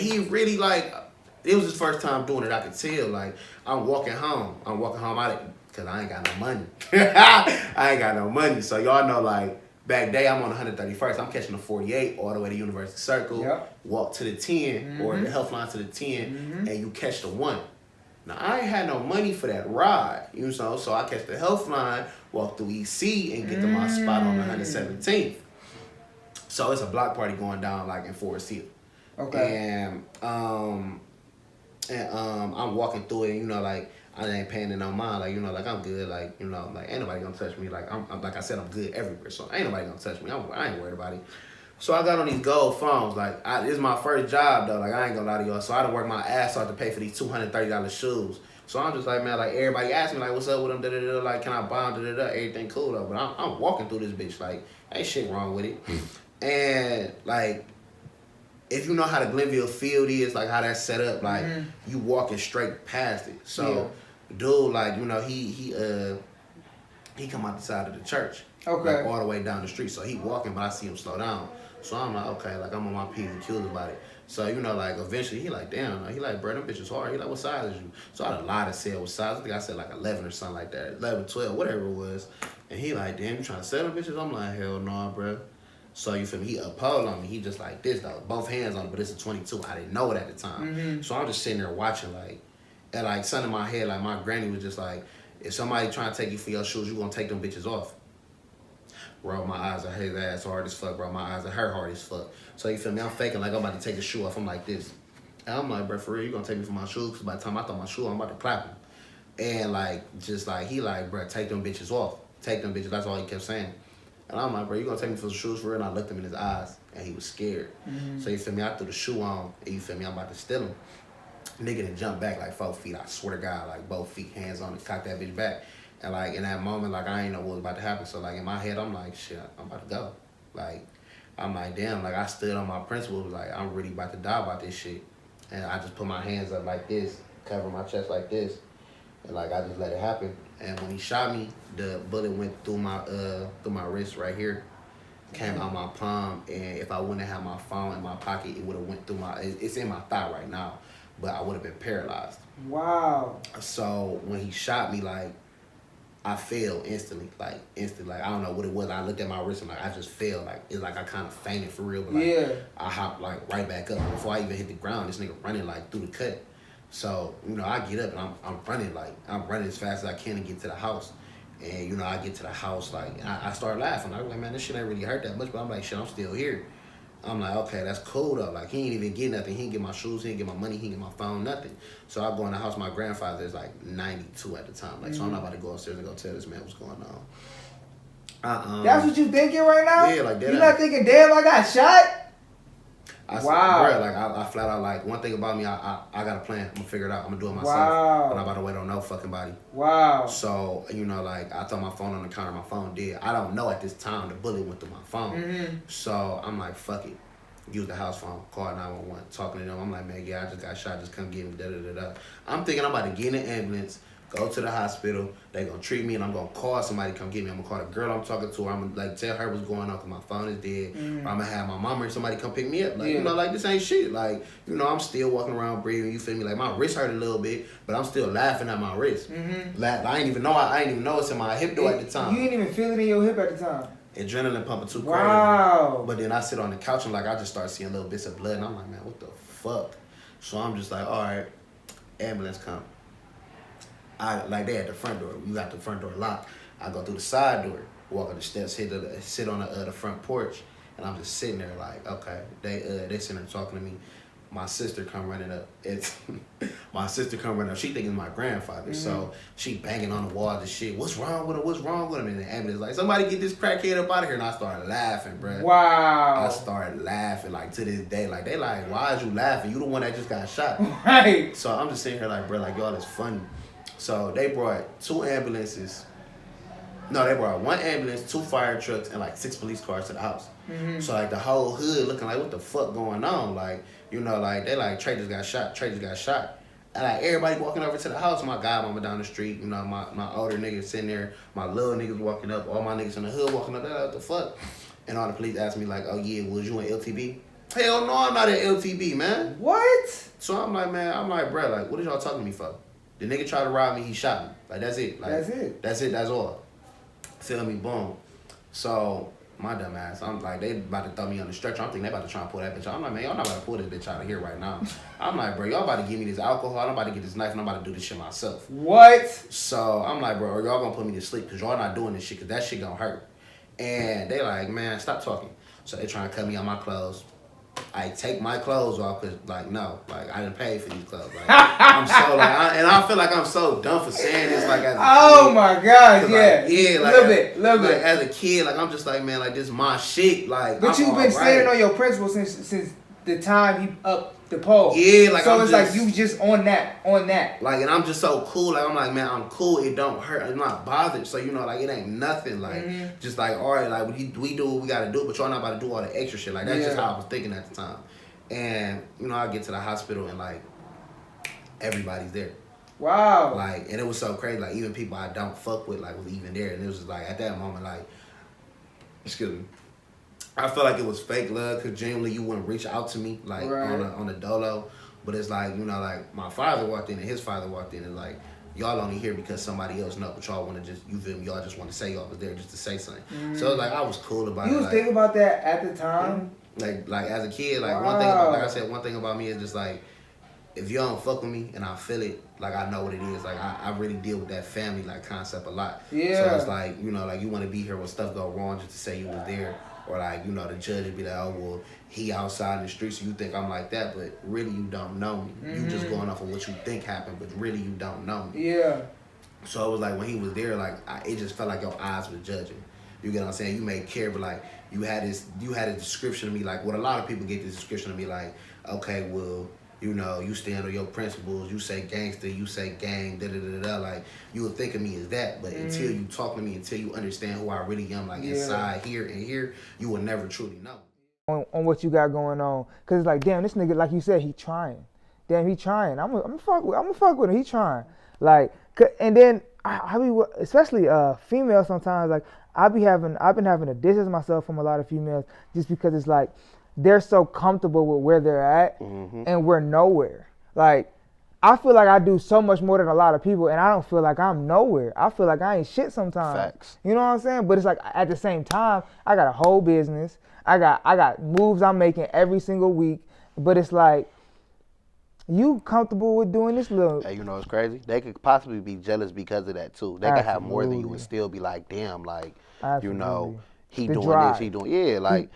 he really like, it was his first time doing it. I could tell. Like, I'm walking home out because I ain't got no money. I ain't got no money. So y'all know, like, back day, I'm on 131st. I'm catching the 48 all the way to University Circle. Walk to the 10 or the health line to the 10, and you catch the 1. Now, I ain't had no money for that ride, you know, so I catch the health line, walk through EC, and get to my spot on the 117th. So it's a block party going down, like, in Forest Hill. Okay. And I'm walking through it, you know, like, I ain't paying it no mind, like, you know, like, I'm good, like, you know, like, ain't nobody gonna touch me, like, I'm like I said, I'm good everywhere, so ain't nobody gonna touch me, I ain't worried about it. So I got on these gold phones, like, this is my first job, though, like, I ain't gonna lie to y'all, so I done worked my ass off to pay for these $230 shoes. So I'm just like, man, like, everybody ask me, like, what's up with them, da-da-da, like, can I buy them, da-da-da, everything cool, though, but I'm walking through this bitch, like, ain't shit wrong with it. And, like, if you know how the Glenville field is, like, how that's set up, like, you walking straight past it. So, dude, like, you know, he come out the side of the church. Like, all the way down the street. So he walking, but I see him slow down. So I'm like, okay, like, I'm on my P's and Q's about it. So, you know, like, eventually, he like, damn, like, he like, bro, them bitches hard. He like, what size is you? So I lied and said what size. I think I said, like, 11 or something like that. 11, 12, whatever it was. And he like, damn, you trying to sell them bitches? I'm like, hell no, bro. So, you feel me? He uphold on me. He just like this, though. Both hands on it, but it's a 22. I didn't know it at the time. So I'm just sitting there watching, like, and, like, something in my head, like, my granny was just like, if somebody trying to take you for your shoes, you gonna take them bitches off. Bro, my eyes are his ass hard as fuck, bro. My eyes are her hard as fuck. So you feel me? I'm faking like I'm about to take the shoe off. I'm like this. And I'm like, bro, for real, you gonna take me for my shoes? Because by the time I throw my shoe, I'm about to clap him. And like, just like, he like, bro, take them bitches off. Take them bitches. That's all he kept saying. And I'm like, bro, you gonna take me for the shoes for real? And I looked him in his eyes, and he was scared. So you feel me? I threw the shoe on, and you feel me? I'm about to steal him. Nigga done jumped back like 4 feet. I swear to God, like both feet, hands on it, cocked that bitch back. And like in that moment, like I ain't know what was about to happen. So like in my head, I'm like, shit, I'm about to go. Like, I'm like, damn, like I stood on my principles, like I'm really about to die about this shit. And I just put my hands up like this, cover my chest like this. And like I just let it happen. And when he shot me, the bullet went through my wrist right here, came out my palm. And if I wouldn't have had my phone in my pocket, it would have went through it's in my thigh right now, but I would have been paralyzed. Wow. So when he shot me, like, I fell instantly. Like, I don't know what it was. I looked at my wrist and, like, I just fell. Like, it's like I kind of fainted for real. But, like, I hopped, like, right back up. Before I even hit the ground, this nigga running, like, through the cut. So, you know, I get up and I'm running, like, I'm running as fast as I can to get to the house. And, you know, I get to the house, like, and I start laughing. I'm like, man, this shit ain't really hurt that much. But I'm like, shit, I'm still here. I'm like, okay, that's cool, though. Like, he ain't even get nothing. He ain't get my shoes. He ain't get my money. He ain't get my phone, nothing. So I go in the house. My grandfather's, like, 92 at the time. Like, so I'm not about to go upstairs and go tell this man what's going on. That's what you thinking right now? Yeah, like that. You not thinking, damn, I got shot? Wow. Bro, like, I flat out, like, one thing about me, I got a plan. I'm going to figure it out. I'm going to do it myself. Wow. I'm not about to wait on no fucking body. Wow. So, you know, like, I throw my phone on the counter. My phone did. I don't know at this time the bullet went through my phone. So, I'm like, fuck it. Use the house phone, call 911, talking to them. I'm like, man, yeah, I just got shot, just come get me, da-da-da-da. I'm thinking I'm about to get in an ambulance, go to the hospital, they gonna treat me, and I'm gonna call somebody to come get me. I'm gonna call the girl I'm talking to, I'm gonna, like, tell her what's going on, because my phone is dead, or I'm gonna have my mama or somebody come pick me up. Like, you know, like, this ain't shit. Like, you know, I'm still walking around breathing, you feel me? Like, my wrist hurt a little bit, but I'm still laughing at my wrist. I ain't even know it's in my hip, though, at the time. You ain't even feel it in your hip at the time? Adrenaline pumping too crazy. Wow. But then I sit on the couch and like I just start seeing little bits of blood and I'm like, man, what the fuck? So I'm just like, all right, ambulance come. Like they at the front door. You got the front door locked. I go through the side door, walk up the steps, sit on the front porch, and I'm just sitting there like, okay. They sitting there talking to me. My sister come running up. My sister come running up. She thinking my grandfather. So she banging on the walls and shit. What's wrong with him? What's wrong with him? And the ambulance like, somebody get this crackhead up out of here. And I started laughing, bro. Wow. I started laughing like to this day. Like they like, why is you laughing? You the one that just got shot. Right. So I'm just sitting here like, bro, like y'all is funny. So they brought 2 ambulances. No, they brought 1 ambulance, 2 fire trucks, and like 6 police cars to the house. So like the whole hood looking like, what the fuck going on? Like, you know, like they like Trey just got shot. And like everybody walking over to the house, my godmama down the street, you know, my older niggas sitting there, my little niggas walking up, all my niggas in the hood walking up, what the fuck? And all the police asked me like, oh yeah, was you in LTB? Hell no, I'm not at LTB, man. What? So I'm like, bro, like, what is y'all talking to me for? The nigga tried to rob me, he shot me. Like, that's it. Like, that's all. Feel me? Boom. So, my dumb ass, I'm like, they about to throw me on the stretcher. I'm thinking they about to try and pull that bitch out. I'm like, man, y'all not about to pull this bitch out of here right now. I'm like, bro, y'all about to give me this alcohol. I'm about to get this knife and I'm about to do this shit myself. What? So, I'm like, bro, y'all gonna put me to sleep because y'all not doing this shit because that shit gonna hurt. And they like, man, stop talking. So, they trying to cut me on my clothes. I take my clothes off because, like, no, like, I didn't pay for these clothes. Like, I'm so, like, I feel like I'm so dumb for saying this, like, as a kid. My gosh, yeah. Like, yeah, like, little bit. As a kid, like, I'm just like, man, like, this is my shit. Like, but you've been standing on your principles since the time you up the pole. Yeah, like, so it's like you just on that. Like, and I'm just so cool. Like, I'm like, man, I'm cool. It don't hurt. I'm not bothered. So, you know, like, it ain't nothing. Like, just like, all right, like, we do what we got to do, but y'all not about to do all the extra shit. Like, that's just how I was thinking at the time. And, you know, I get to the hospital and, like, everybody's there. Wow. Like, and it was so crazy. Like, even people I don't fuck with, like, was even there. And it was just, like, at that moment, like, excuse me. I felt like it was fake love because genuinely you wouldn't reach out to me, like, on a dolo. But it's like, you know, like, my father walked in and his father walked in and, like, y'all only here because somebody else know, but y'all want to just, you feel me, y'all just want to say y'all was there just to say something. So, it's like, I was cool about it. You was thinking about that at the time? Like as a kid, like, one thing about, like I said, one thing about me is just, like, if you don't fuck with me and I feel it, like, I know what it is. Like, I really deal with that family, like, concept a lot. Yeah. So, it's like, you know, like, you want to be here when stuff go wrong just to say you was there. Or, like, you know, the judge would be like, oh, well, he outside in the streets, so you think I'm like that, but really you don't know me. You just going off of what you think happened, but really you don't know me. Yeah. So it was like when he was there, like, it just felt like your eyes were judging. You get what I'm saying? You may care, but, like, you had a description of me, like, what a lot of people get this description of me, like, okay, well, you know, you stand on your principles, you say gangster, you say gang, da-da-da-da, like, you would think of me as that, but until you talk to me, until you understand who I really am, like, inside here and here, you will never truly know. On what you got going on, because it's like, damn, this nigga, like you said, he trying. Damn, he trying. I'm gonna fuck with him, he trying. Like, and then, I be, especially females sometimes, like, I've been having to distance myself from a lot of females just because it's like, they're so comfortable with where they're at and we're nowhere. Like, I feel like I do so much more than a lot of people and I don't feel like I'm nowhere. I feel like I ain't shit sometimes. Facts. You know what I'm saying? But it's like at the same time, I got a whole business. I got moves I'm making every single week. But it's like, you comfortable with doing this little... Hey, you know what's crazy? They could possibly be jealous because of that too. They could have more than you and still be like, damn, like, you know, he doing this, he doing... Yeah, like...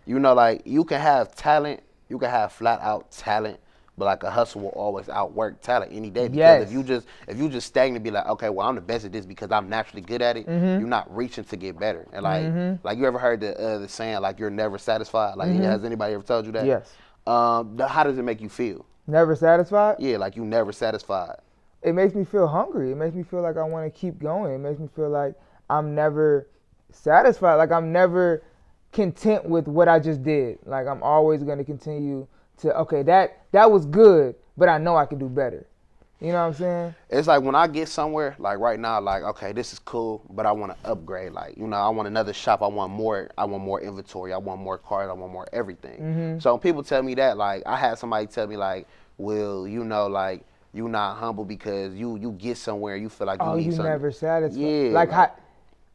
You know, like, you can have talent, you can have flat out talent, but like a hustle will always outwork talent any day. Because if you just stagnant, be like, okay, well, I'm the best at this because I'm naturally good at it, you're not reaching to get better. And like you ever heard the saying, like, you're never satisfied? Like, has anybody ever told you that? Yes. How does it make you feel? Never satisfied? Yeah, like you never satisfied. It makes me feel hungry. It makes me feel like I want to keep going. It makes me feel like I'm never satisfied. Like I'm never content with what I just did. Like I'm always going to continue to, okay, that was good, but I know I can do better. You know what I'm saying? It's like when I get somewhere, like right now, like, okay, this is cool, but I want to upgrade. Like, you know, I want another shop. I want more inventory. I want more cars. I want more everything. So when people tell me that, like, I had somebody tell me, like, well, you know, like, you not humble because you get somewhere, you feel like you need something. Never satisfied. Yeah. Like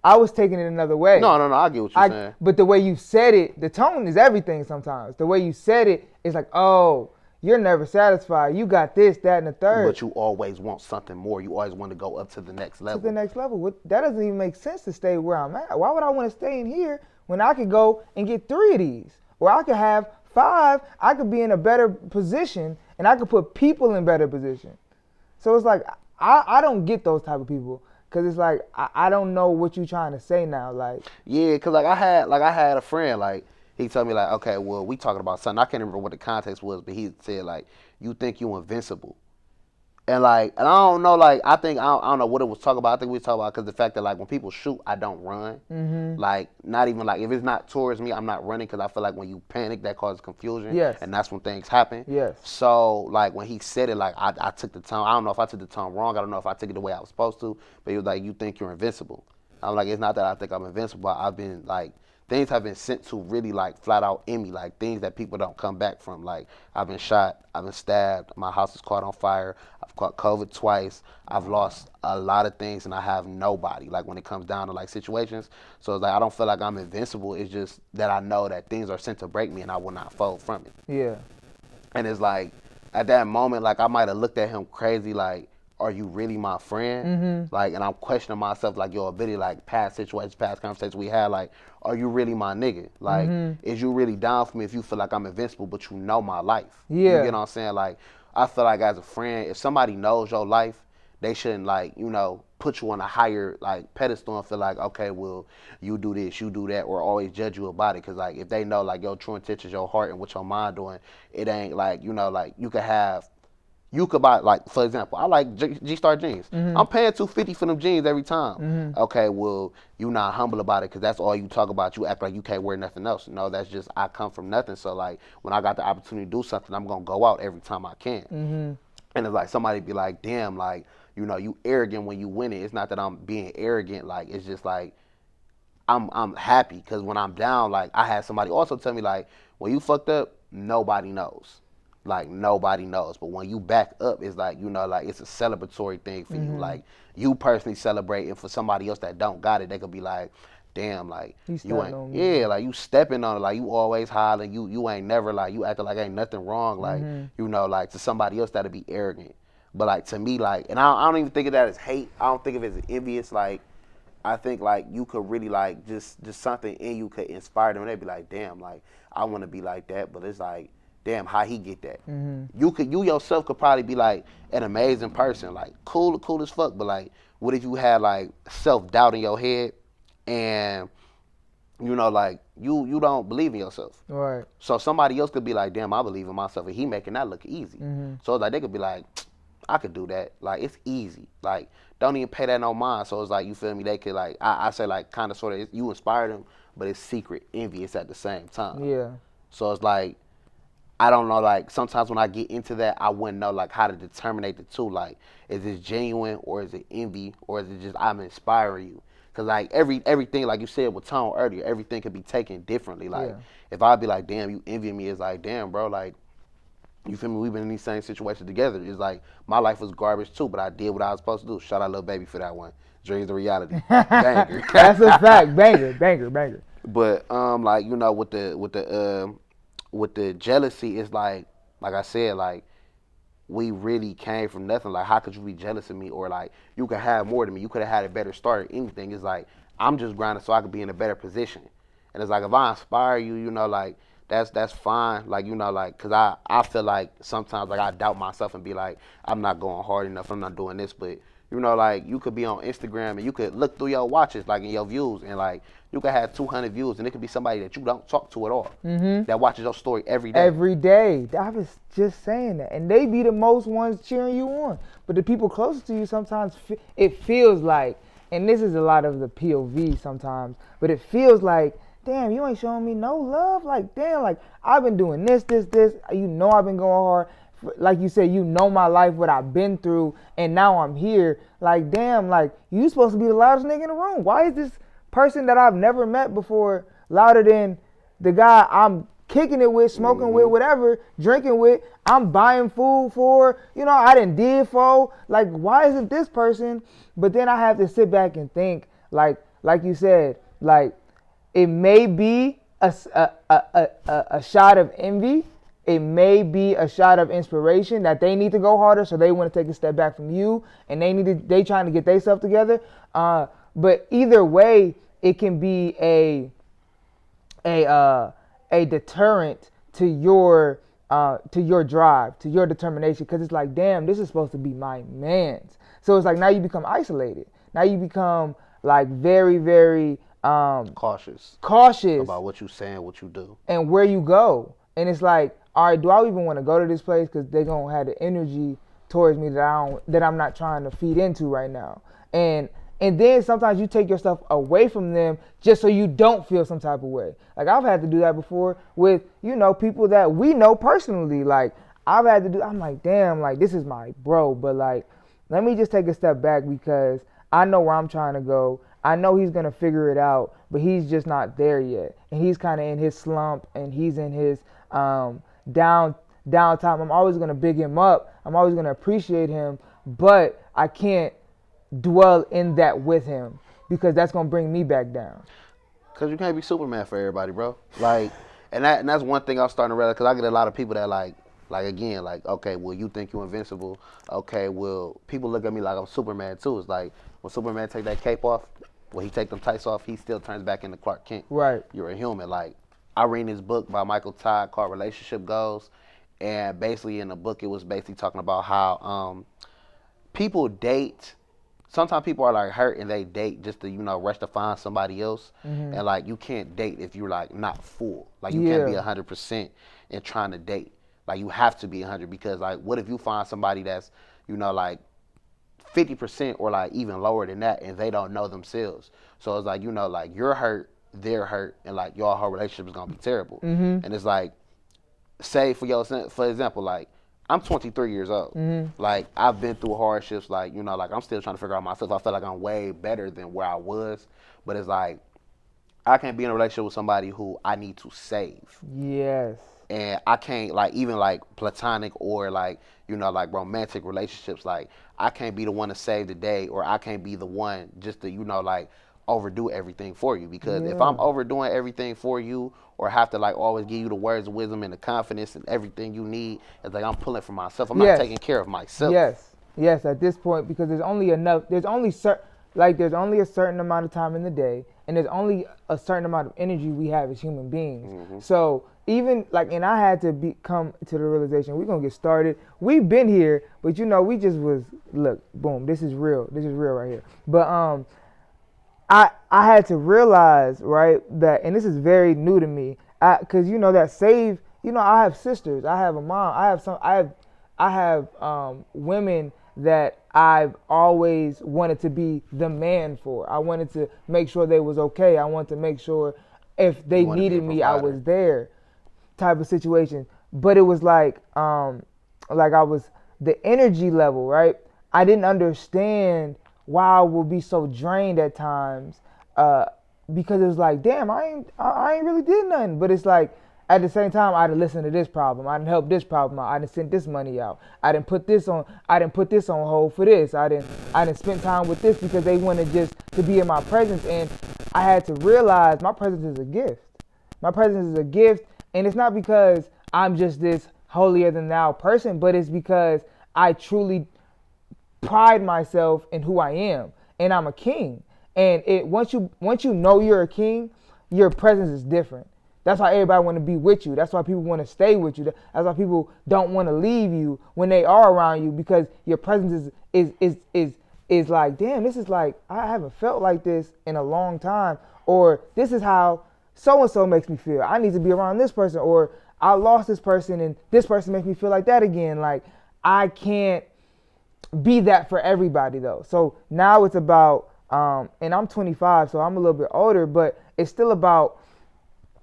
I was taking it another way. No, I get what you're saying. But the way you said it, the tone is everything sometimes. The way you said it, it's like, oh, you're never satisfied. You got this, that, and the third. But you always want something more. You always want to go up to the next level. To the next level. That doesn't even make sense to stay where I'm at. Why would I want to stay in here when I could go and get 3 of these? Or I could have 5. I could be in a better position, and I could put people in better position. So it's like, I don't get those type of people. Cause it's like I don't know what you trying to say now, like. Yeah, cause I had a friend, like, he told me, like, okay, well, we talking about something. I can't remember what the context was, but he said, like, you think you invincible. And I don't know, like, I don't know what it was talking about. I think we was talking about because the fact that, like, when people shoot, I don't run. Like, not even, like, if it's not towards me, I'm not running because I feel like when you panic, that causes confusion. Yes. And that's when things happen. Yes. So, like, when he said it, like, I took the tone. I don't know if I took the tone wrong. I don't know if I took it the way I was supposed to. But he was like, you think you're invincible. I'm like, it's not that I think I'm invincible. I've been, like, things have been sent to really like flat out in me, like things that people don't come back from. Like I've been shot, I've been stabbed, my house is caught on fire, I've caught COVID twice, I've lost a lot of things, and I have nobody. Like when it comes down to like situations, so it's like I don't feel like I'm invincible. It's just that I know that things are sent to break me, and I will not fold from it. Yeah. And it's like at that moment, like I might have looked at him crazy, like, are you really my friend? Mm-hmm. Like, and I'm questioning myself, like, your ability, like, past situations, past conversations we had, like, are you really my nigga? Like, is you really down for me if you feel like I'm invincible, but you know my life? Yeah. You get what I'm saying? Like, I feel like as a friend, if somebody knows your life, they shouldn't, like, you know, put you on a higher, like, pedestal and feel like, okay, well, you do this, you do that, or always judge you about it. Because, like, if they know, like, your true intentions, your heart, and what your mind doing, it ain't, like, you know, like, you could buy, like, for example, I like G-Star jeans. I'm paying $250 for them jeans every time. Okay, well, you not humble about it because that's all you talk about. You act like you can't wear nothing else. No, that's just, I come from nothing. So, like, when I got the opportunity to do something, I'm going to go out every time I can. And it's like somebody be like, damn, like, you know, you arrogant when you win it. It's not that I'm being arrogant. Like, it's just like, I'm happy because when I'm down, like, I had somebody also tell me, like, when you fucked up, nobody knows. Like, nobody knows. But when you back up, it's like, you know, like, it's a celebratory thing for you. Like, you personally celebrate, and for somebody else that don't got it, they could be like, damn, like, you ain't, like, you stepping on it. Like, you always hollering. You ain't never, like, you acting like ain't nothing wrong. Like, you know, like, to somebody else, that'd be arrogant. But, like, to me, like, and I don't even think of that as hate. I don't think of it as envious. Like, I think, like, you could really, like, just something in you could inspire them. And they'd be like, damn, like, I want to be like that. But it's like, damn, how he get that? You yourself could probably be like an amazing person, like cool as fuck. But like, what if you had like self-doubt in your head, and you know, like you don't believe in yourself. Right. So somebody else could be like, damn, I believe in myself, and he making that look easy. So it's like they could be like, I could do that. Like, it's easy. Like, don't even pay that no mind. So it's like, you feel me? They could like, I say like, kind of sort of, you inspire them, but it's secret envious at the same time. Yeah. So it's like, I don't know, like, sometimes when I get into that, I wouldn't know, like, how to determine the two. Like, is this genuine, or is it envy, or is it just I'm inspiring you? Because, like, everything, like you said with Tone earlier, everything could be taken differently. Like, if I be like, damn, you envy me, it's like, damn, bro, like, you feel me? We've been in these same situations together. It's like, my life was garbage, too, but I did what I was supposed to do. Shout out Lil Baby for that one. Dreams of reality. Banger. That's a fact. Banger. But, like, you know, with the jealousy, it's like I said, like, we really came from nothing. Like, how could you be jealous of me? Or, like, you could have more than me. You could have had a better start or anything. It's like, I'm just grinding so I could be in a better position. And it's like, if I inspire you, you know, like, that's fine. Like, you know, like, because I feel like sometimes, like, I doubt myself and be like, I'm not going hard enough. I'm not doing this. But, you know, like, you could be on Instagram and you could look through your watches, like, in your views, and, like, you could have 200 views, and it could be somebody that you don't talk to at all that watches your story every day. Every day. I was just saying that. And they be the most ones cheering you on. But the people closest to you, sometimes it feels like, and this is a lot of the POV sometimes, but it feels like, damn, you ain't showing me no love. Like, damn, like, I've been doing this. You know I've been going hard. Like you said, you know my life, what I've been through, and now I'm here. Like, damn, like, you supposed to be the loudest nigga in the room. Why is this person that I've never met before louder than the guy I'm kicking it with, smoking with, whatever, drinking with, I'm buying food for, you know, I did for. Like, why isn't this person? But then I have to sit back and think, like you said, like, it may be a shot of envy. It may be a shot of inspiration that they need to go harder, so they want to take a step back from you, and they trying to get themselves together. But either way, it can be a deterrent to your drive, to your determination, because it's like, damn, this is supposed to be my man's. So it's like, now you become isolated. Now you become like very, very cautious about what you saying, what you do, and where you go. And it's like, all right, do I even want to go to this place? Because they're gonna have the energy towards me that I'm not trying to feed into right now. And then sometimes you take yourself away from them just so you don't feel some type of way. Like, I've had to do that before with, you know, people that we know personally. Like, I'm like, damn, like, this is my bro, but like, let me just take a step back because I know where I'm trying to go. I know he's gonna figure it out, but he's just not there yet, and he's kind of in his slump, and he's in his downtime. I'm always gonna big him up. I'm always gonna appreciate him, but I can't dwell in that with him because that's gonna bring me back down. Cause you can't be Superman for everybody, bro. Like, and that's one thing I'm starting to realize. Cause I get a lot of people that like again, like, okay, well, you think you're invincible? Okay, well, people look at me like I'm Superman too. It's like when Superman take that cape off, when he take them tights off, he still turns back into Clark Kent. Right. You're a human. Like, I read this book by Michael Todd called Relationship Goals, and basically in the book it was basically talking about how people date. Sometimes people are like hurt and they date just to, rush to find somebody else. Mm-hmm. And like, you can't date if you're like not full. Like, you can't be 100% in trying to date. Like, you have to be 100 because like, what if you find somebody that's, like 50% or like even lower than that and they don't know themselves. So it's like, like you're hurt, they're hurt, and like your whole relationship is going to be terrible. Mm-hmm. And it's like, say for example, like, I'm 23 years old. Mm-hmm. Like, I've been through hardships. Like, like I'm still trying to figure out myself. I feel like I'm way better than where I was. But it's like, I can't be in a relationship with somebody who I need to save. Yes. And I can't, like, even like platonic or like, like romantic relationships. Like, I can't be the one to save the day, or I can't be the one just to, like, overdo everything for you. Because if I'm overdoing everything for you, or have to like always give you the words of wisdom and the confidence and everything you need, it's like I'm pulling for myself. I'm not taking care of myself. Yes. At this point, because there's only a certain amount of time in the day, and there's only a certain amount of energy we have as human beings. Mm-hmm. So even like, and I had to come to the realization we're gonna get started. We've been here, but we just was boom. This is real. This is real right here. But I had to realize, right, that, and this is very new to me, because I have sisters, I have a mom, I have women that I've always wanted to be the man for. I wanted to make sure they was okay. I wanted to make sure if they needed me, I was there, type of situation. But it was like I was the energy level, right? I didn't understand why I would be so drained at times, because it was like, damn, I ain't really did nothing. But it's like, at the same time, I didn't listen to this problem. I didn't help this problem out. I didn't send this money out. I didn't put this on hold for this. I didn't spend time with this because they wanted just to be in my presence. And I had to realize my presence is a gift. My presence is a gift, and it's not because I'm just this holier than thou person, but it's because I truly pride myself in who I am, and I'm a king. And once you know you're a king, your presence is different. That's why everybody want to be with you. That's why people want to stay with you. That's why people don't want to leave you when they are around you, because your presence is like, damn, this is like, I haven't felt like this in a long time, or this is how so and so makes me feel. I need to be around this person, or I lost this person and this person makes me feel like that again. Like, I can't be that for everybody though. So now it's about and I'm 25, so I'm a little bit older, but it's still about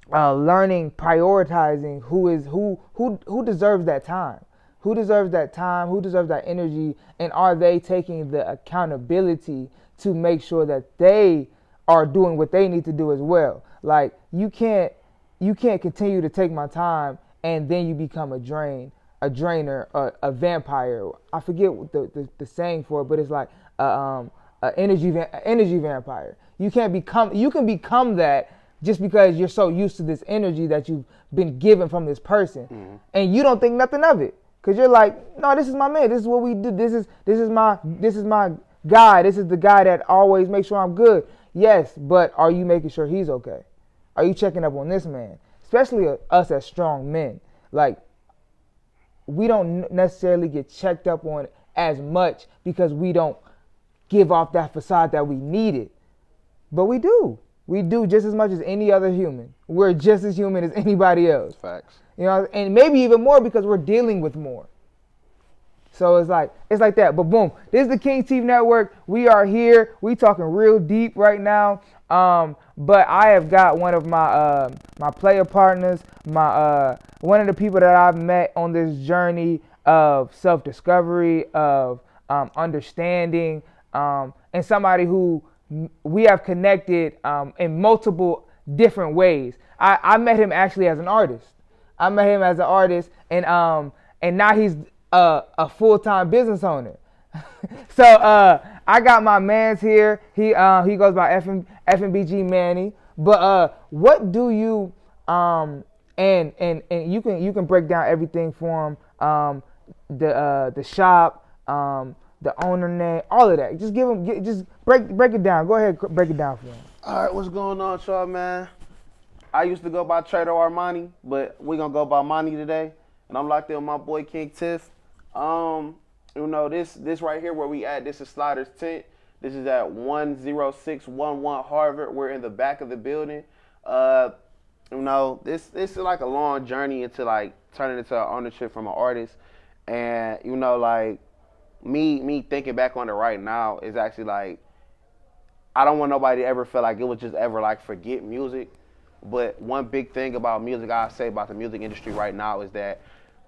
learning, prioritizing who deserves that time, who deserves that energy, and are they taking the accountability to make sure that they are doing what they need to do as well. Like, you can't continue to take my time and then you become a drainer, a vampire. I forget what the saying for it, but it's like energy vampire. You can become that just because you're so used to this energy that you've been given from this person, mm-hmm. and you don't think nothing of it, because you're like, no, this is my man. This is what we do. This is my guy. This is the guy that always makes sure I'm good. Yes, but are you making sure he's okay? Are you checking up on this man? Especially us as strong men. Like, we don't necessarily get checked up on as much because we don't give off that facade that we need it. But we do. We do just as much as any other human. We're just as human as anybody else. Facts. And maybe even more because we're dealing with more. So it's like that. But boom, this is the Kingtif Network. We are here. We talking real deep right now. But I have got one of my my player partners, one of the people that I've met on this journey of self-discovery, of understanding, and somebody who we have connected in multiple different ways. I met him actually as an artist. And now he's a full-time business owner. So I got my man's here. He goes by FNBG Manii. But what do you and you can break down everything for him, the shop, the owner name, all of that. Just just break it down. Go ahead, break it down for him. All right, what's going on, y'all, man? I used to go by Trader or Manii, but we're gonna go by Manii today. And I'm locked in with my boy Kingtif. You know, this right here where we at, this is Slider's Tint. This is at 10611 Harvard. We're in the back of the building. You know, this is like a long journey into like turning into ownership from an artist. And you know, like me thinking back on it right now is actually like, I don't want nobody to ever feel like it was just ever like forget music. But one big thing about music I say about the music industry right now is that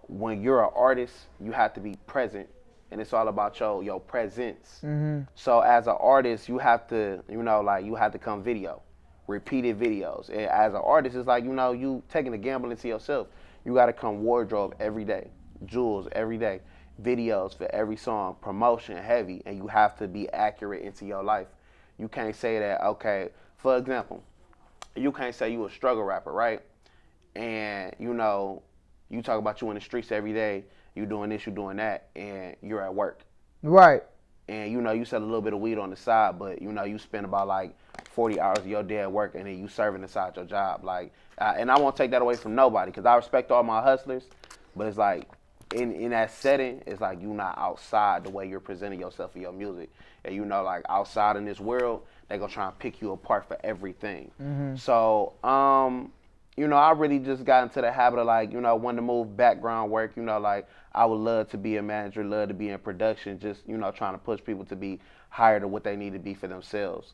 when you're an artist, you have to be present. And it's all about your presence. Mm-hmm. So as an artist, you have to, you know, like you have to come video, repeated videos. And as an artist, it's like, you know, you taking a gamble into yourself. You got to come wardrobe every day, jewels every day, videos for every song, promotion heavy, and you have to be accurate into your life. You can't say that, okay, for example, you can't say you a struggle rapper, right? And, you know, you talk about you in the streets every day, you doing this, you doing that, and you're at work. Right. And, you know, you sell a little bit of weed on the side, but, you know, you spend about, like, 40 hours of your day at work, and then you serving inside your job. Like, and I won't take that away from nobody, because I respect all my hustlers, but it's like, in that setting, it's like you not outside the way you're presenting yourself in your music. And, you know, like, outside in this world, they're going to try and pick you apart for everything. Mm-hmm. So, you know, I really just got into the habit of, like, you know, wanting to move background work. You know, like, I would love to be a manager, love to be in production, just, you know, trying to push people to be higher to what they need to be for themselves.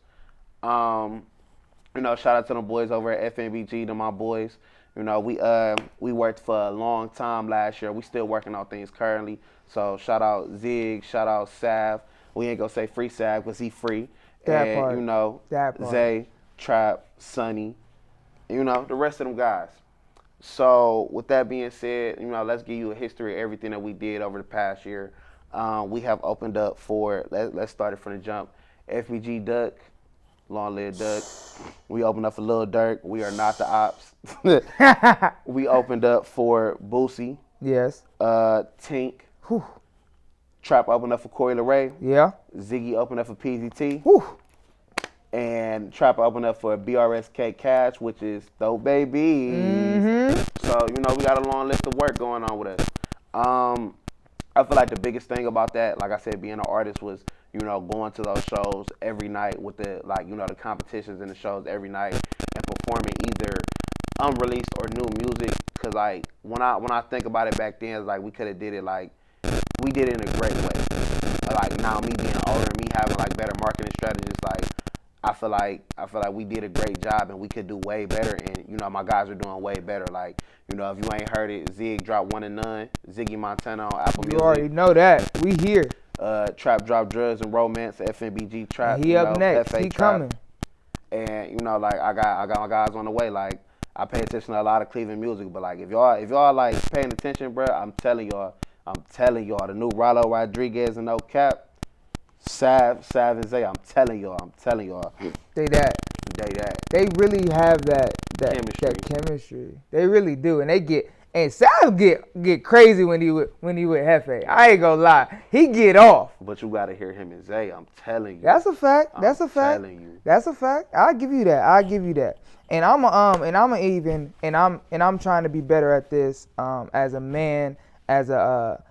You know, shout out to the boys over at FNBG, to my boys. You know, we worked for a long time last year. We still working on things currently. So shout out Zig, shout out Sav. We ain't gonna say free Sav because he free. That part. You know, Zay, Trap, Sonny, you know, the rest of them guys. So with that being said, you know, let's give you a history of everything that we did over the past year. We have opened up for, let's start it from the jump, FBG Duck, long live Duck. We opened up for Lil Durk. We are not the ops. We opened up for Boosie. Yes. Tink. Whew. Trap opened up for Corey LeRae. Yeah. Ziggy opened up for PZT. Whew. And Trap opened up for BRSK Cash, which is Dope Babies. Mm-hmm. So, you know, we got a long list of work going on with us. I feel like the biggest thing about that, like I said, being an artist was, you know, going to those shows every night with the, like, you know, the competitions and the shows every night and performing either unreleased or new music. Cause like when I think about it back then, it's like we could have did it like we did it in a great way. Like now me being older and me having like better marketing strategies, like I feel like we did a great job and we could do way better. And you know my guys are doing way better. Like you know if you ain't heard it, Zig dropped 1 and None, Ziggy Montana on Apple Music. You already know that. We here. Trap drop Drugs and Romance, FNBG Trap. He up next. FA He Trap. coming. And you know like I got my guys on the way. Like I pay attention to a lot of Cleveland music, but like if y'all like paying attention, bro, I'm telling y'all, the new Rollo Rodriguez and No Cap, Sav and Zay, I'm telling y'all. They that. They really have that chemistry. They really do, and Sav get crazy when he with Hefe. I ain't gonna lie, he get off. But you gotta hear him and Zay. I'm telling you. That's a fact. That's a fact. Telling you. That's a fact. I'll give you that. And I'm trying to be better at this as a man, as a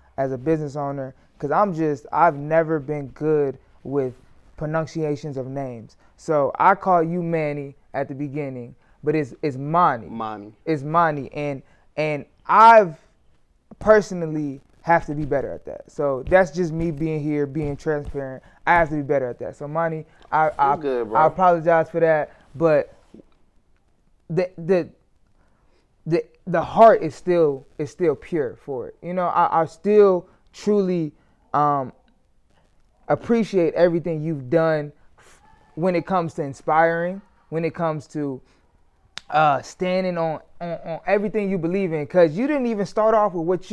business owner, because I've never been good with pronunciations of names. So I call you Manii at the beginning, but it's Manii. Manii. It's Manii, and I've personally have to be better at that. So that's just me being here, being transparent. I have to be better at that. So Manii, I apologize for that, but the heart is still pure for it. You know, I still truly appreciate everything you've done when it comes to inspiring, when it comes to standing on everything you believe in, because you didn't even start off with what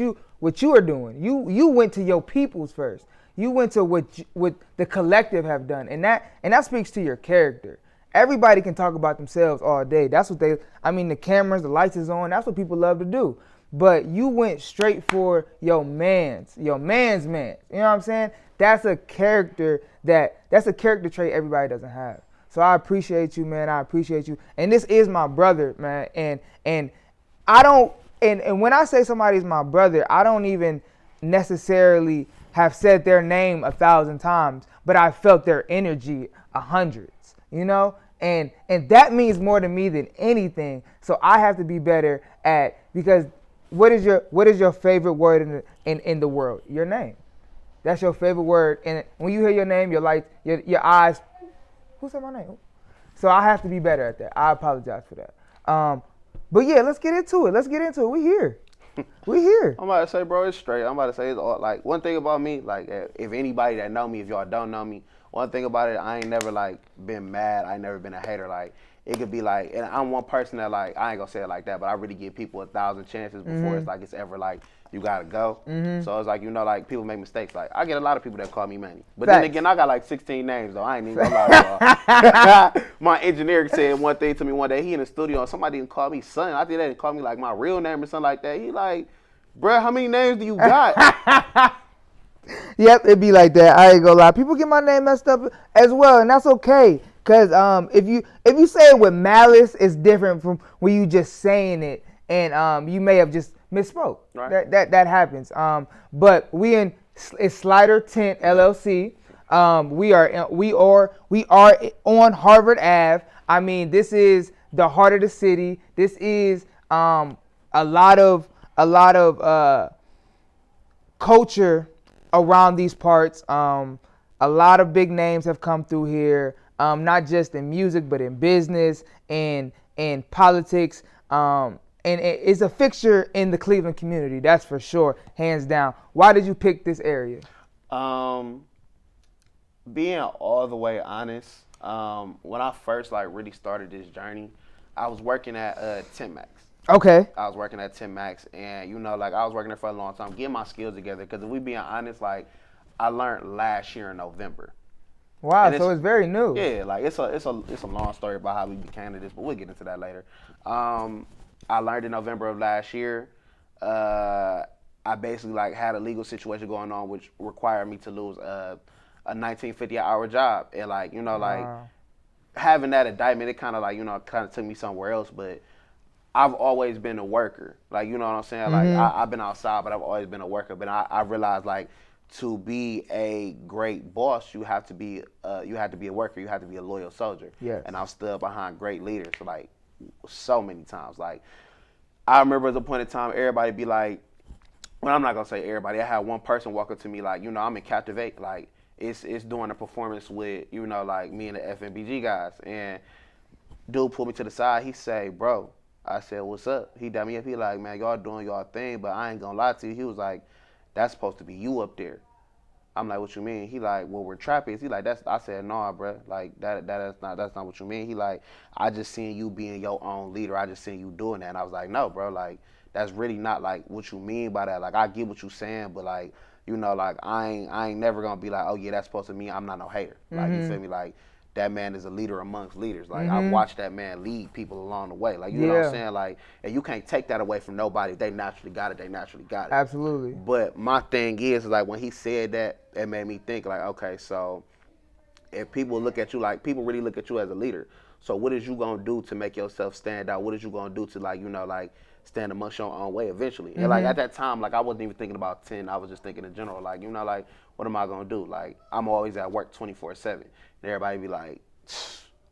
you are doing. You went to your peoples first. You went to what the collective have done, and that speaks to your character. Everybody can talk about themselves all day. That's what the cameras, the lights is on. That's what people love to do. But you went straight for your man's man. You know what I'm saying? That's a character trait everybody doesn't have. So I appreciate you, man. I appreciate you. And this is my brother, man. And I don't, and when I say somebody's my brother, I don't even necessarily have said their name 1,000 times, but I felt their energy 100s, you know? And that means more to me than anything. So I have to be better because what is your favorite word in the world? Your name. That's your favorite word. And when you hear your name, your eyes, who said my name? So I have to be better at that. I apologize for that. But yeah, let's get into it. We here. We here. I'm about to say, bro, it's straight. I'm about to say, it's all, like, one thing about me, like, if anybody that know me, if y'all don't know me, one thing about it, I ain't never, like, been mad. I ain't never been a hater. Like, it could be like, and I'm one person that, like, I ain't gonna say it like that, but I really give people 1,000 chances before it's like it's ever like you gotta go. So it's like, you know, like, people make mistakes. Like, I get a lot of people that call me Manii, but then again, I got like 16 names though. I ain't even gonna lie, y'all. My engineer said one thing to me one day. He in the studio and somebody didn't call me son. I think they didn't call me like my real name or something like that. He like, bruh, how many names do you got? Yep, it be like that. I ain't gonna lie. People get my name messed up as well, and that's okay. Cause if you say it with malice, it's different from when you just saying it, and you may have just misspoke. Right. That happens. But it's Slider.TintLLC. We are on Harvard Ave. I mean, this is the heart of the city. This is a lot of culture around these parts. A lot of big names have come through here, not just in music, but in business and politics. And it's a fixture in the Cleveland community, that's for sure, hands down. Why did you pick this area? Being all the way honest, when I first like really started this journey, I was working at Tint Max. Okay. I was working at Tint Max, and you know, like, I was working there for a long time, getting my skills together. Because if we being honest, like, I learned last year in November. Wow, so it's very new. Yeah, like, it's a long story about how we became to this, but we'll get into that later. I learned in November of last year. I basically like had a legal situation going on, which required me to lose a 1950-hour job, and like, you know, like, having that indictment, it kind of like, you know, kind of took me somewhere else, but I've always been a worker. Like, you know what I'm saying? Like, I've been outside, but I've always been a worker. But I realized, like, to be a great boss, you have to be a worker. You have to be a loyal soldier. Yes. And I've stood behind great leaders, like, so many times. Like, I remember at a point in time, everybody be like, well, I'm not going to say everybody. I had one person walk up to me like, you know, I'm in Captivate. Like, it's doing a performance with, you know, like, me and the FNBG guys. And dude pulled me to the side. He say, bro, I said, what's up? He dapped me up. He like, man, y'all doing y'all thing, but I ain't gonna lie to you. He was like, that's supposed to be you up there. I'm like, what you mean? He like, well, we're trappists. He like, I said, nah, bro. Like, that's not what you mean. He like, I just seen you being your own leader. I just seen you doing that. And I was like, no, bro. Like, that's really not like what you mean by that. Like, I get what you saying, but like, you know, like, I ain't never gonna be like, oh yeah, that's supposed to mean I'm not no hater. Like, you feel me? Like, that man is a leader amongst leaders. Like, I've watched that man lead people along the way. Like, you know what I'm saying? Like, and you can't take that away from nobody. If they naturally got it. Absolutely. But my thing is like, when he said that, it made me think like, okay, so if people look at you, like, people really look at you as a leader. So what is you gonna do to make yourself stand out? What is you gonna do to, like, you know, like, stand amongst your own way eventually? And like, at that time, like, I wasn't even thinking about 10. I was just thinking in general, like, you know, like, what am I gonna do? Like, I'm always at work 24/7. And everybody be like,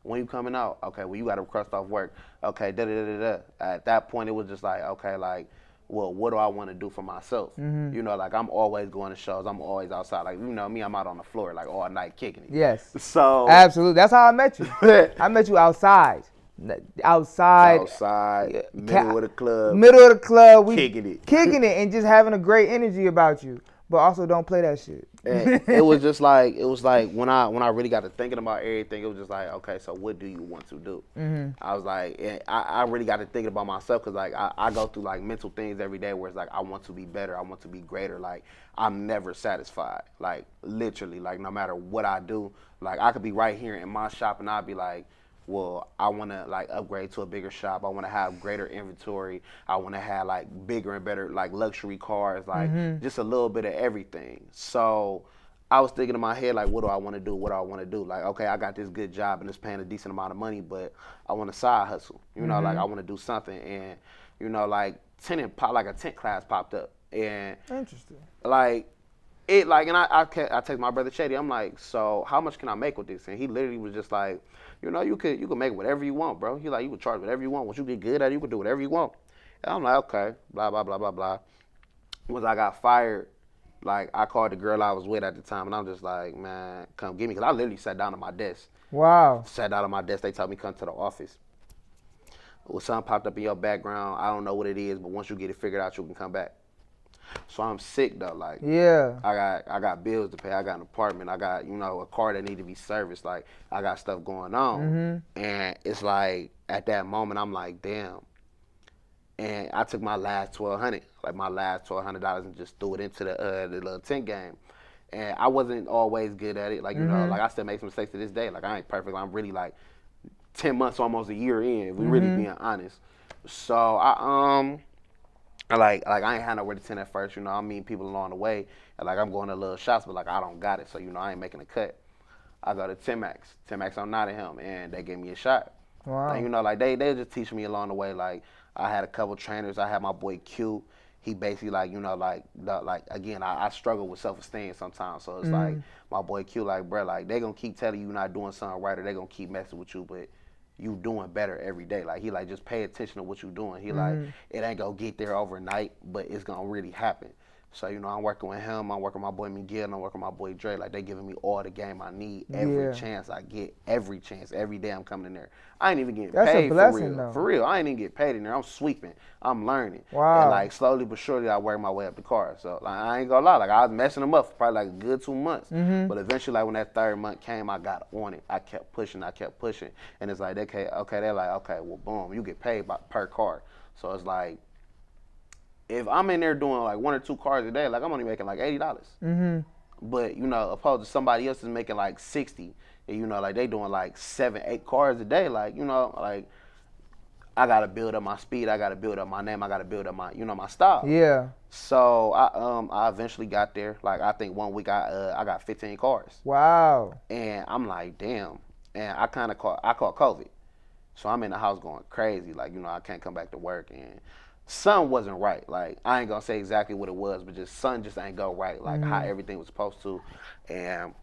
when you coming out? Okay, well, you got to request off work. Okay, da-da-da-da-da. At that point, it was just like, okay, like, well, what do I want to do for myself? You know, like, I'm always going to shows. I'm always outside. Like, you know me, I'm out on the floor, like, all night kicking it. Yes. So. Absolutely. That's how I met you. I met you outside. Outside, middle of the club. We kicking it and just having a great energy about you. but also don't play that shit. And it was like when I really got to thinking about everything, it was just like, okay, so what do you want to do? I was like, I really got to thinking about myself, because like I go through like mental things every day where it's like I want to be better, I want to be greater. Like I'm never satisfied. Like literally, like no matter what I do, like I could be right here in my shop and I'd be like, well, I want to like upgrade to a bigger shop. I want to have greater inventory. I want to have like bigger and better like luxury cars, like just a little bit of everything. So I was thinking in my head, like, what do I want to do? What do I want to do? Like, okay, I got this good job and it's paying a decent amount of money, but I want to side hustle. You know, like I want to do something. And, you know, like like a tent class popped up. And interesting. Like, it like, and I text my brother Shady. I'm like, so how much can I make with this? And he literally was just like, you know, you could make whatever you want, bro. He like, you could charge whatever you want. Once you get good at it, you could do whatever you want. And I'm like, okay, blah blah blah blah blah. Once I got fired, like I called the girl I was with at the time, and I'm just like, man, come get me, because I literally sat down at my desk. Wow. Sat down at my desk. They told me come to the office. Well, something popped up in your background. I don't know what it is, but once you get it figured out, you can come back. So I'm sick though, like yeah. I got bills to pay, I got an apartment, I got, you know, a car that need to be serviced, like I got stuff going on. And it's like at that moment I'm like, damn. And I took my last $1,200 and just threw it into the little tent game. And I wasn't always good at it, like, you know, like I still make some mistakes to this day. Like I ain't perfect. I'm really like 10 months, almost a year in, if we really being honest. So I ain't had nowhere to tent at first, you know. I meet people along the way, and like I'm going to little shops, but like I don't got it, so you know I ain't making a cut. I go to Timax on Nottingham, and they gave me a shot. Wow. And, you know, like they just teach me along the way. Like I had a couple trainers. I had my boy Q. He basically like, you know, like again, I struggle with self-esteem sometimes, so it's like my boy Q, like, bro, like they gonna keep telling you not doing something right, or they gonna keep messing with you, but you doing better every day. Like he like, just pay attention to what you doing. He like, it ain't gonna get there overnight, but it's gonna really happen. So, you know, I'm working with him, I'm working with my boy Miguel, and I'm working with my boy Dre. Like they giving me all the game I need every chance I get, every chance, every day I'm coming in there. I ain't even getting paid a blessing, for real. though. For real, I ain't even get paid in there. I'm sweeping, I'm learning. Wow. And like slowly but surely I work my way up the car. So like I ain't gonna lie, like I was messing them up for probably like a good 2 months. But eventually, like when that third month came, I got on it. I kept pushing. And it's like, they're like, okay, well, boom, you get paid per car. So it's like, if I'm in there doing like 1 or 2 cars a day, like I'm only making like $80. But, you know, opposed to somebody else is making like 60, and, you know, like they doing like 7, 8 cars a day. Like, you know, like I gotta build up my speed, I gotta build up my name, I gotta build up my, you know, my style. Yeah. So I eventually got there. Like I think 1 week I got 15 cars. Wow. And I'm like, damn. And I caught COVID. So I'm in the house going crazy. Like, you know, I can't come back to work, and something wasn't right. Like, I ain't gonna say exactly what it was, but just something just ain't go right, like how everything was supposed to. And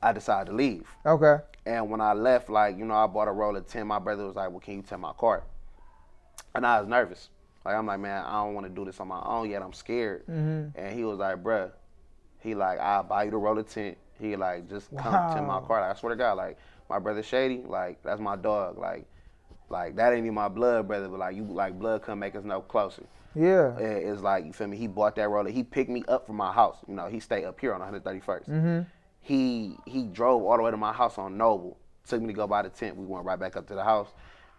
I decided to leave. Okay. And when I left, like, you know, I bought a roll of 10. My brother was like, well, can you tint my car? And I was nervous. Like, I'm like, man, I don't want to do this on my own yet. I'm scared. And he was like, bruh, he like, I'll buy you the roll of tint. He like, just come tint my car. Like, I swear to God, like, my brother Shady, like, that's my dog. Like that ain't even my blood brother, but like, you, like, blood come make us no closer. Yeah. It's like, you feel me? He bought that roller. He picked me up from my house. You know, he stayed up here on 131st. He drove all the way to my house on Noble. Took me to go buy the tent. We went right back up to the house.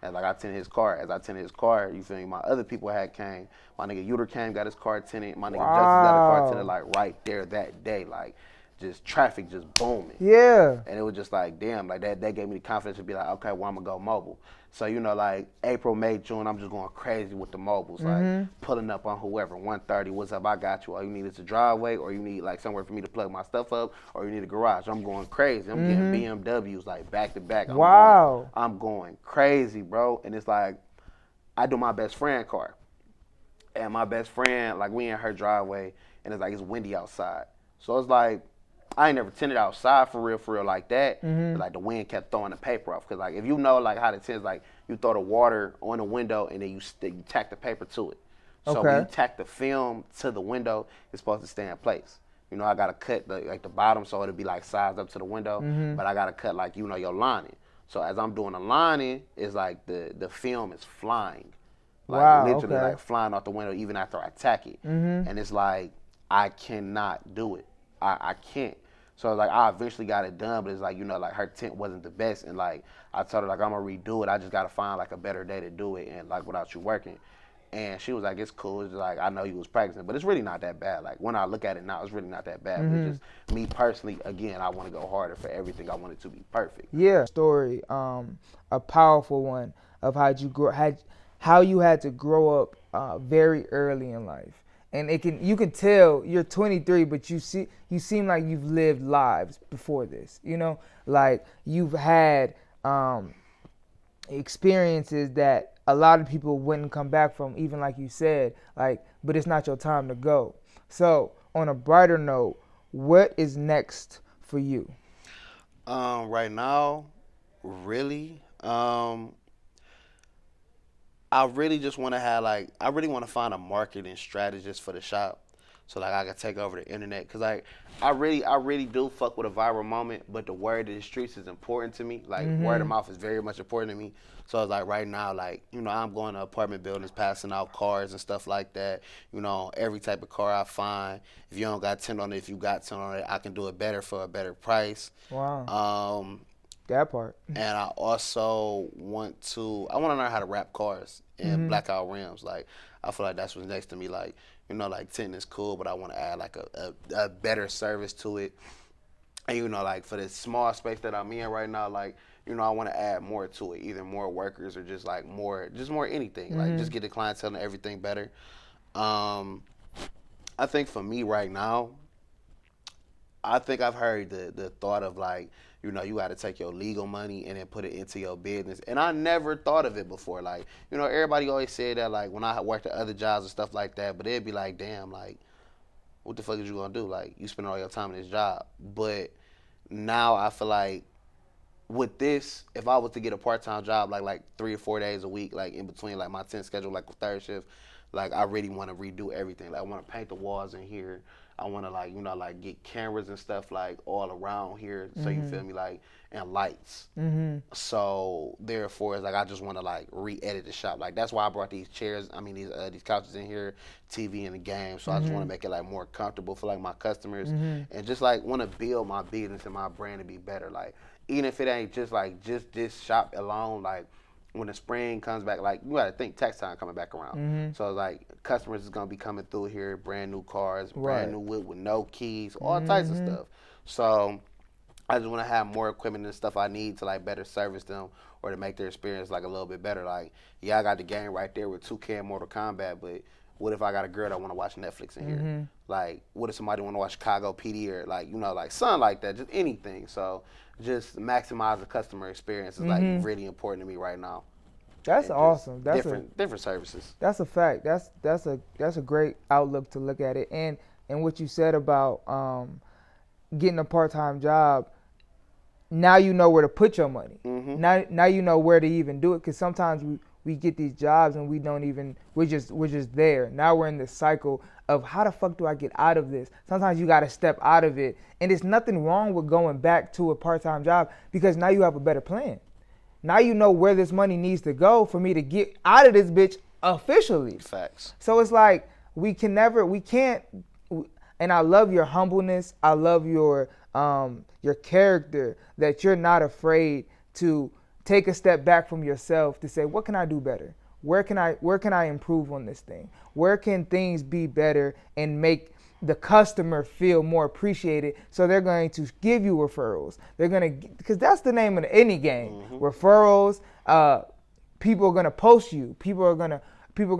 And like I tinted his car. As I tinted his car, you feel me? My other people had came. My nigga Uter came, got his car tinted. My nigga Justice got a car tinted, like right there that day. Like, just traffic just booming. Yeah. And it was just like, damn, like that gave me the confidence to be like, okay, well, I'm gonna go mobile. So, you know, like April, May, June, I'm just going crazy with the mobiles, like pulling up on whoever, 130, what's up, I got you. All you need is a driveway, or you need like somewhere for me to plug my stuff up, or you need a garage. I'm going crazy. I'm getting BMWs like back to back. I'm going crazy, bro. And it's like, I do my best friend car. And my best friend, like, we in her driveway, and it's like, it's windy outside. So it's like, I ain't never tinted outside for real like that. Like the wind kept throwing the paper off. Cause like, if you know like how to tint, like you throw the water on the window and then you tack the paper to it. So when you tack the film to the window, it's supposed to stay in place. You know, I gotta cut the bottom so it'll be like sized up to the window, but I gotta cut like, you know, your lining. So as I'm doing the lining, it's like the film is flying. Like literally like flying out the window even after I tack it. And it's like, I cannot do it. I can't. So like I eventually got it done, but it's like, you know, like her tint wasn't the best, and like I told her like I'm gonna redo it. I just gotta find like a better day to do it, and like without you working. And she was like, it's cool. It's like, I know you was practicing, but it's really not that bad. Like when I look at it now, it's really not that bad. But it's just me personally. Again, I want to go harder for everything. I want it to be perfect. Yeah, story, a powerful one of how you had to grow up very early in life. And you can tell you're 23, but you seem like you've lived lives before this. You know, like you've had experiences that a lot of people wouldn't come back from, even like you said. Like, but it's not your time to go. So, on a brighter note, what is next for you? Right now, really, I really just want to have I really want to find a marketing strategist for the shop, so like I can take over the internet. Cause like I really do fuck with a viral moment, but the word of the streets is important to me. Like word of mouth is very much important to me. So it's like right now, like, you know, I'm going to apartment buildings, passing out cars and stuff like that. You know, every type of car I find, if you don't got tint on it, if you got tint on it, I can do it better for a better price. Wow. That part. And I also want to learn how to wrap cars and blackout rims. Like, I feel like that's what's next to me. Like, you know, like tint is cool, but I want to add like a better service to it. And, you know, like for this small space that I'm in right now, like, you know, I want to add more to it, either more workers or just like more anything. Like just get the clientele and everything better. I think for me right now, I think I've heard the thought of like, you know, you got to take your legal money and then put it into your business. And I never thought of it before. Like, you know, everybody always said that, like, when I worked at other jobs and stuff like that, but it'd be like, damn, like, what the fuck is you going to do? Like, you spend all your time in this job. But now I feel like with this, if I was to get a part-time job, like 3 or 4 days a week, like, in between, like, my 10 schedule, like, third shift, like, I really want to redo everything. Like, I want to paint the walls in here. I want to, like, you know, like, get cameras and stuff, like, all around here, so you feel me, like, and lights. So, therefore, it's like, I just want to, like, re-edit the shop. Like, that's why I brought these chairs, these couches in here, TV and the game, so I just want to make it, like, more comfortable for, like, my customers, and just, like, want to build my business and my brand to be better. Like, even if it ain't just, like, just this shop alone, like, when the spring comes back, like, you gotta think tax time coming back around. So like customers is gonna be coming through here, brand new cars, brand new whip with no keys, all types of stuff. So I just wanna have more equipment and stuff I need to like better service them or to make their experience like a little bit better. Like, yeah, I got the game right there with 2K and Mortal Kombat, but what if I got a girl that wanna watch Netflix in here? Like, what if somebody wanna watch Chicago PD or like, you know, like something like that, just anything. So just maximize the customer experience is like really important to me right now. That's awesome. That's different services. That's a fact. That's a great outlook to look at it. And what you said about getting a part-time job, now you know where to put your money. Now you know where to even do it, because sometimes we get these jobs and we're just there. Now we're in this cycle of how the fuck do I get out of this? Sometimes you got to step out of it, and there's nothing wrong with going back to a part-time job because now you have a better plan. Now you know where this money needs to go for me to get out of this bitch officially. Facts. So it's like we can't. And I love your humbleness. I love your character, that you're not afraid to take a step back from yourself to say, what can I do better? Where can I improve on this thing? Where can things be better and make the customer feel more appreciated? So they're going to give you referrals. They're going to, because that's the name of any game. Referrals. People are going to post you. People are going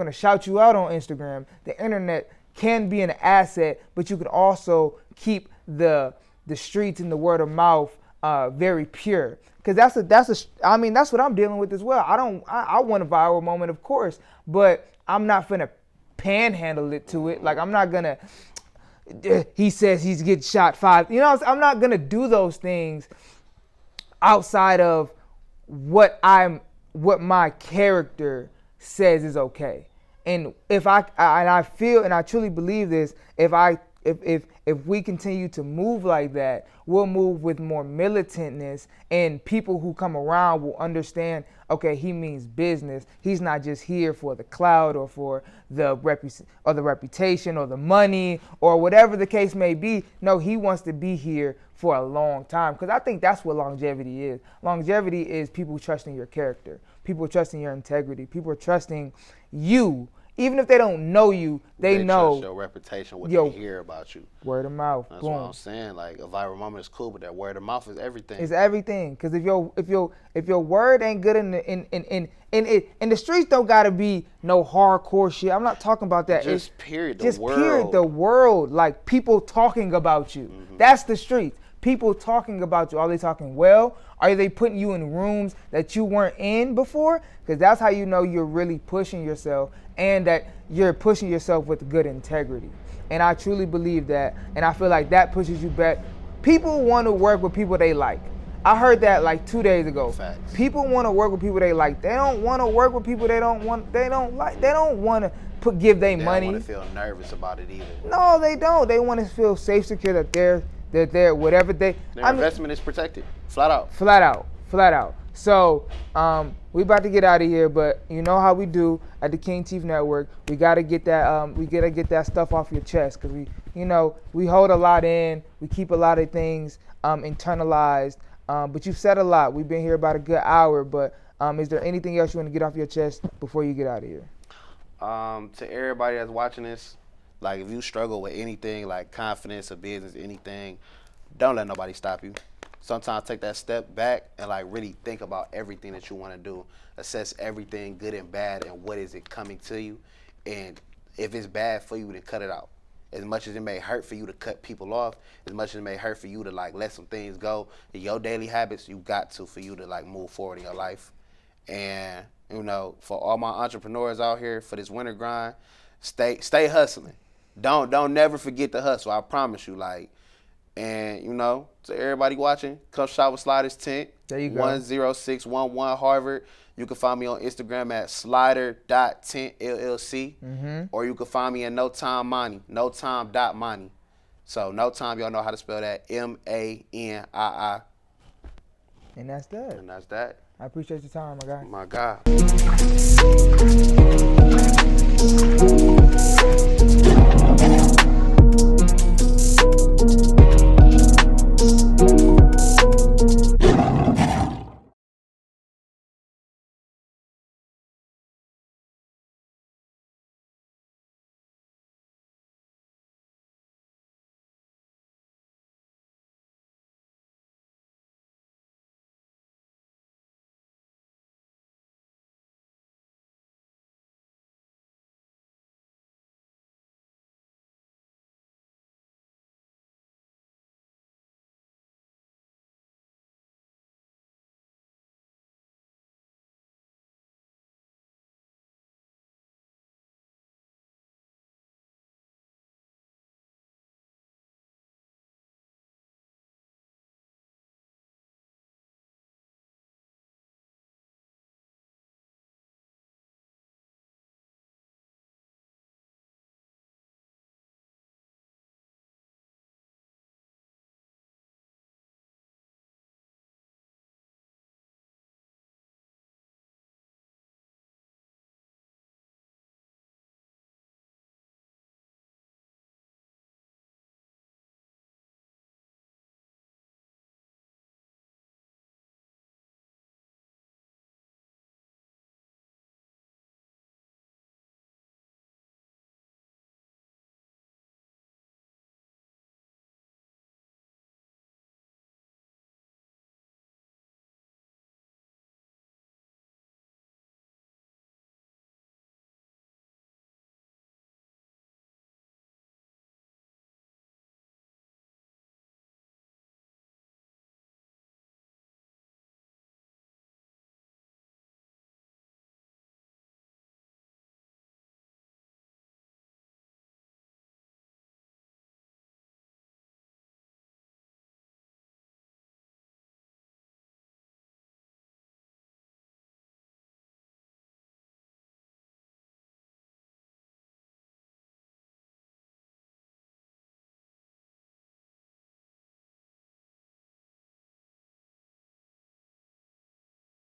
to shout you out on Instagram. The internet can be an asset, but you can also keep the streets and the word of mouth very pure. Because that's what I'm dealing with as well. I want a viral moment, of course, but I'm not finna panhandle it to it. Like, I'm not gonna, he says he's getting shot 5. You know, I'm not gonna do those things outside of what my character says is okay. And if I feel, and I truly believe this, if I if we continue to move like that, we'll move with more militantness, and people who come around will understand, okay, he means business. He's not just here for the clout or for the reputation or the money or whatever the case may be. No, he wants to be here for a long time, because I think that's what longevity is. Longevity is people trusting your character, people trusting your integrity, people trusting you. Even if they don't know you, they know trust your reputation, what they hear about you. Word of mouth. That's boom. What I'm saying. Like, a viral moment is cool, but that word of mouth is everything. It's everything. Because if your word ain't good in the streets, don't gotta be no hardcore shit. I'm not talking about that. Just period. The world. Like, people talking about you. Mm-hmm. That's the streets. People talking about you. Are they talking well? Are they putting you in rooms that you weren't in before? Because that's how you know you're really pushing yourself, and that you're pushing yourself with good integrity. And I truly believe that, and I feel like that pushes you back. People want to work with people they like. I heard that like 2 days ago. Facts. People want to work with people they like. They don't want to work with people they don't like. They don't want to give their money. They don't want to feel nervous about it either. No, they don't. They want to feel safe, secure, that they're whatever they. Their investment is protected. Flat out. So we about to get out of here, but you know how we do at the Kingtif Network. We gotta get that stuff off your chest, because we hold a lot in. We keep a lot of things internalized. But you've said a lot. We've been here about a good hour. But is there anything else you want to get off your chest before you get out of here? To everybody that's watching this, like, if you struggle with anything, like confidence or business, anything, don't let nobody stop you. Sometimes take that step back and like really think about everything that you want to do. Assess everything, good and bad, and what is it coming to you. And if it's bad for you, then cut it out. As much as it may hurt for you to cut people off, as much as it may hurt for you to like let some things go, in your daily habits, you got to, for you to like move forward in your life. And for all my entrepreneurs out here, for this winter grind, stay hustling. Don't never forget the hustle. I promise you. Like, and to everybody watching, come shop with Slider's Tint. There you go. 10611 Harvard. You can find me on Instagram at Slider.TintLLC. Mm-hmm. Or you can find me at Manii, notime.Manii. So no time, y'all know how to spell that. Manii. And that's that. And that's that. I appreciate your time, my guy. My God.